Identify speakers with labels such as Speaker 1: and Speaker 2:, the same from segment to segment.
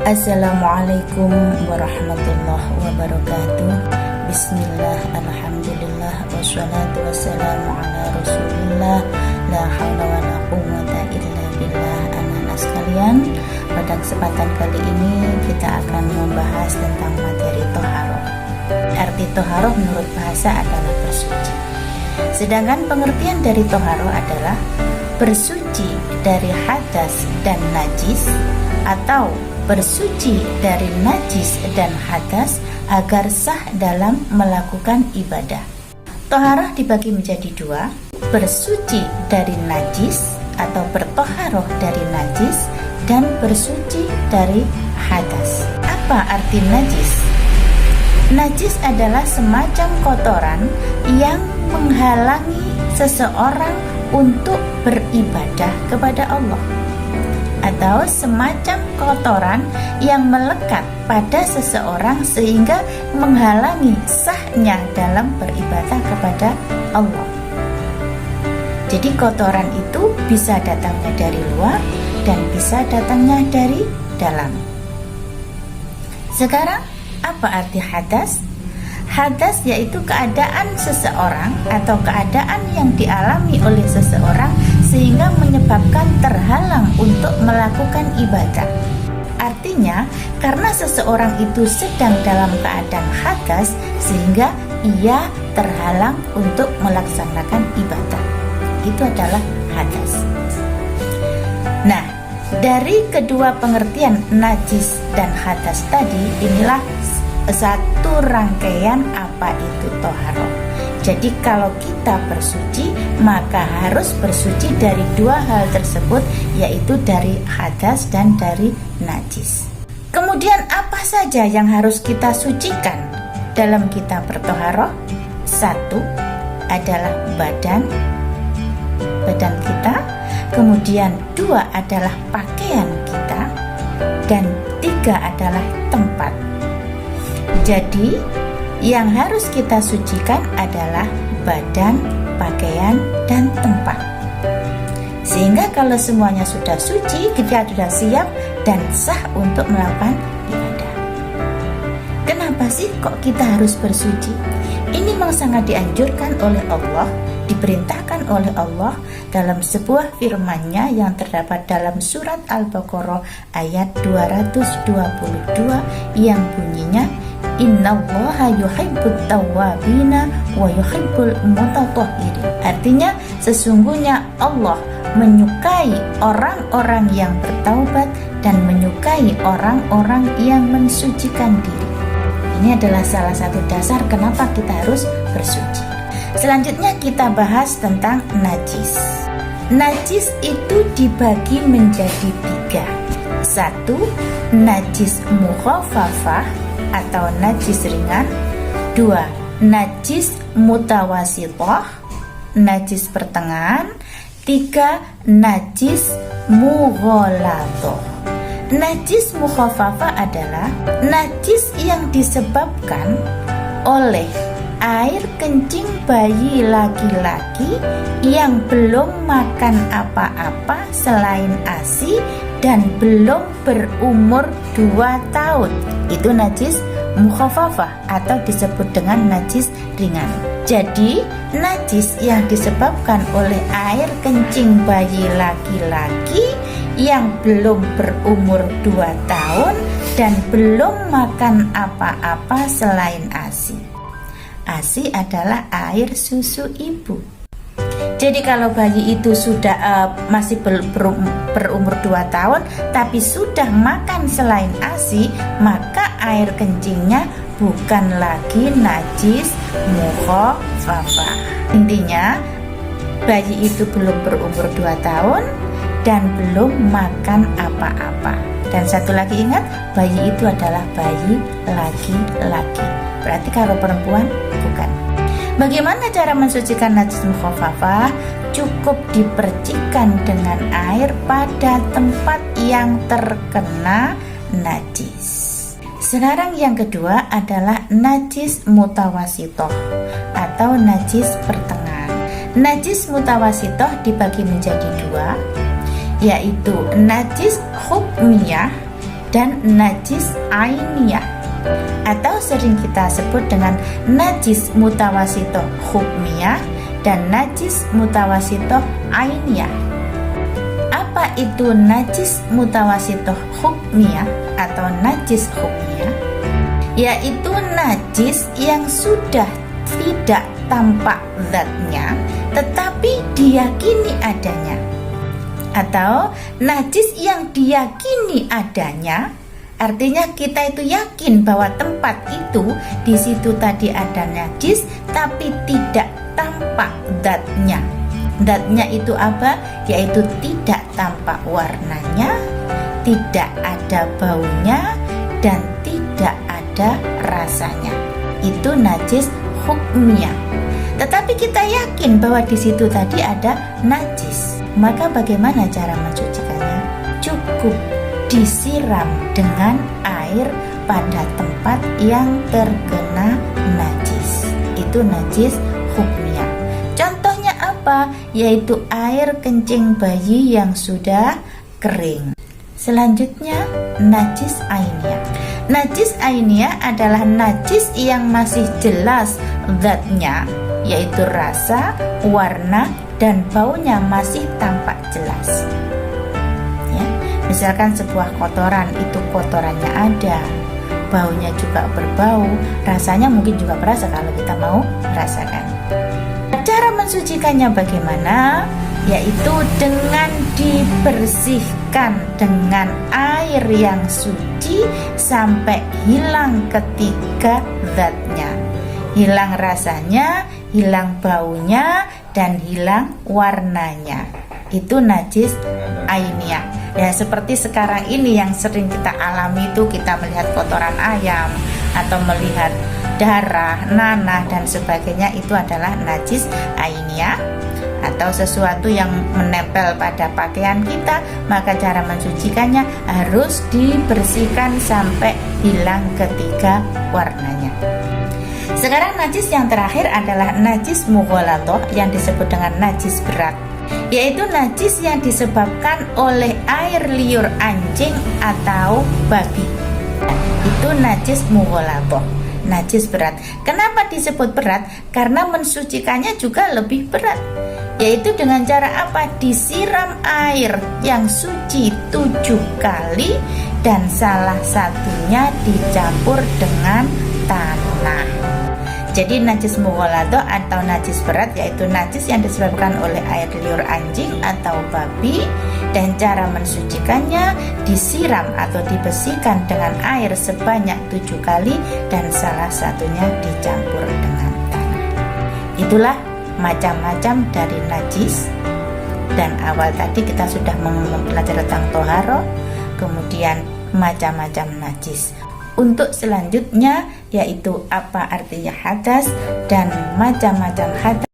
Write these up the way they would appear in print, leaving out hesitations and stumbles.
Speaker 1: Assalamualaikum warahmatullahi wabarakatuh. Bismillah, alhamdulillah, wassalatu wassalamu ala rasulillah. La hawla wa la quwwata illa billah. Anak-anak sekalian, pada kesempatan kali ini kita akan membahas tentang materi toharoh. Arti toharoh menurut bahasa adalah bersuci. Sedangkan pengertian dari toharoh adalah bersuci dari hadas dan najis, atau bersuci dari najis dan hadas agar sah dalam melakukan ibadah. Toharah dibagi menjadi dua: bersuci dari najis atau bertoharoh dari najis, dan bersuci dari hadas. Apa arti najis? Najis adalah semacam kotoran yang menghalangi seseorang untuk beribadah kepada Allah, atau semacam kotoran yang melekat pada seseorang sehingga menghalangi sahnya dalam beribadah kepada Allah. Jadi kotoran itu bisa datangnya dari luar dan bisa datangnya dari dalam. Sekarang, apa arti hadas? Hadas yaitu keadaan seseorang atau keadaan yang dialami oleh seseorang sehingga menyebabkan terhalang untuk melakukan ibadah. Artinya, karena seseorang itu sedang dalam keadaan hadas sehingga ia terhalang untuk melaksanakan ibadah. Itu adalah hadas. Nah, dari kedua pengertian najis dan hadas tadi, inilah satu rangkaian apa itu toharoh. Jadi kalau kita bersuci, maka harus bersuci dari dua hal tersebut, yaitu dari hadas dan dari najis. Kemudian apa saja yang harus kita sucikan dalam kita bertoharoh? Satu adalah badan kita. Kemudian dua adalah pakaian kita. Dan tiga adalah tempat. Jadi yang harus kita sucikan adalah badan, pakaian, dan tempat. Sehingga kalau semuanya sudah suci, kita sudah siap dan sah untuk melakukan ibadah. Kenapa sih kok kita harus bersuci? Ini memang sangat dianjurkan oleh Allah, diperintahkan oleh Allah dalam sebuah firman-Nya yang terdapat dalam surat Al-Baqarah ayat 222 yang bunyinya, Innallaha yuhibbut tawwabina wa yuhibbul mutatahhirin. Artinya, sesungguhnya Allah menyukai orang-orang yang bertaubat dan menyukai orang-orang yang mensucikan diri. Ini adalah salah satu dasar kenapa kita harus bersuci. Selanjutnya kita bahas tentang najis. Najis itu dibagi menjadi tiga. Satu, najis mukhafafah atau najis ringan. Dua, najis mutawasithah, najis pertengahan. Tiga, najis mughalladhah. Najis mukhafafah adalah najis yang disebabkan oleh air kencing bayi laki-laki yang belum makan apa-apa selain ASI dan belum berumur 2 tahun. Itu najis mukhafafah atau disebut dengan najis ringan. Jadi, najis yang disebabkan oleh air kencing bayi laki-laki yang belum berumur 2 tahun dan belum makan apa-apa selain ASI. ASI adalah air susu ibu. Jadi kalau bayi itu sudah masih berumur 2 tahun tapi sudah makan selain ASI, maka air kencingnya bukan lagi najis mukhafafah. Intinya, bayi itu belum berumur 2 tahun dan belum makan apa-apa. Dan satu lagi ingat, bayi itu adalah bayi laki-laki. Berarti kalau perempuan bukan. Bagaimana cara mensucikan najis mukhafafah? Cukup dipercikan dengan air pada tempat yang terkena najis. Sekarang yang kedua adalah najis mutawasithah atau najis pertengahan. Najis mutawasithah dibagi menjadi dua, yaitu najis hukmiyah dan najis ainiyah, atau sering kita sebut dengan najis mutawasitoh hukmiyah dan najis mutawasitoh ainiyah. Apa itu najis mutawasitoh hukmiyah atau najis hukmiyah? Yaitu najis yang sudah tidak tampak zatnya tetapi diyakini adanya, atau najis yang diyakini adanya, artinya kita itu yakin bahwa tempat itu di situ tadi ada najis tapi tidak tampak zatnya. Zatnya itu apa? Yaitu tidak tampak warnanya, tidak ada baunya, dan tidak ada rasanya. Itu najis hukmiyah. Tetapi kita yakin bahwa di situ tadi ada najis. Maka bagaimana cara mensucikannya? Cukup disiram dengan air pada tempat yang terkena najis. Itu najis hukmiyah. Contohnya apa? Yaitu air kencing bayi yang sudah kering. Selanjutnya, najis ainiyah. Najis ainiyah adalah najis yang masih jelas zatnya, yaitu rasa, warna, dan baunya masih tampak jelas. Ya, misalkan sebuah kotoran, itu kotorannya ada, baunya juga berbau, rasanya mungkin juga berasa kalau kita mau merasakan. Cara mensucikannya bagaimana? Yaitu dengan dibersihkan dengan air yang suci sampai hilang ketiga zatnya. Hilang rasanya, hilang baunya, dan hilang warnanya. Itu najis ainiyah. Ya, seperti sekarang ini yang sering kita alami itu, kita melihat kotoran ayam atau melihat darah, nanah, dan sebagainya, itu adalah najis ainiyah atau sesuatu yang menempel pada pakaian kita. Maka cara mensucikannya harus dibersihkan sampai hilang ketiga warnanya. Sekarang najis yang terakhir adalah najis mughalatoh yang disebut dengan najis berat, yaitu najis yang disebabkan oleh air liur anjing atau babi. Itu najis mughalatoh, najis berat. Kenapa disebut berat? Karena mensucikannya juga lebih berat, yaitu dengan cara apa? Disiram air yang suci 7 kali dan salah satunya dicampur dengan tanah. Jadi najis mughalatoh atau najis berat yaitu najis yang disebabkan oleh air liur anjing atau babi, dan cara mensucikannya disiram atau dibersihkan dengan air sebanyak 7 kali dan salah satunya dicampur dengan tanah. Itulah macam-macam dari najis. Dan awal tadi kita sudah belajar tentang toharoh, kemudian macam-macam najis. Untuk selanjutnya yaitu apa artinya hadas dan macam-macam hadas.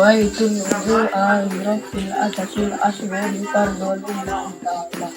Speaker 2: nawaitu nuzul'a rabbil atasil aswadi fardhu lillahi ta'ala.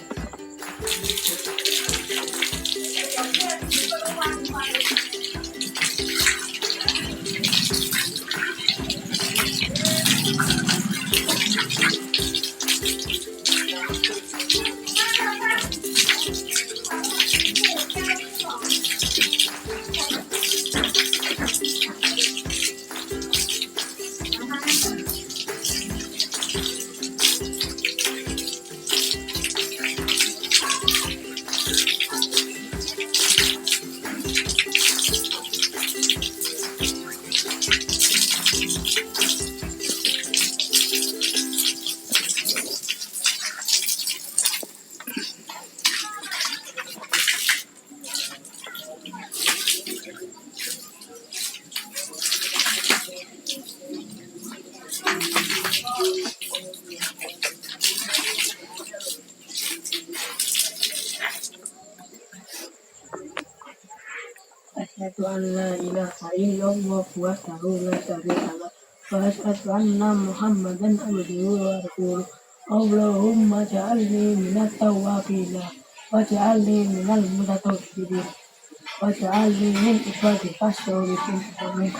Speaker 2: Asyhadu an la ilaha illallah wahdahu la syarika lah wa asyhadu anna Muhammadan abduhu wa rasuluh. Allahumma ja'alni minat tawwabin wa ja'alni minal mutatahhirin wa ja'alni min ibadika sholihin. Amin.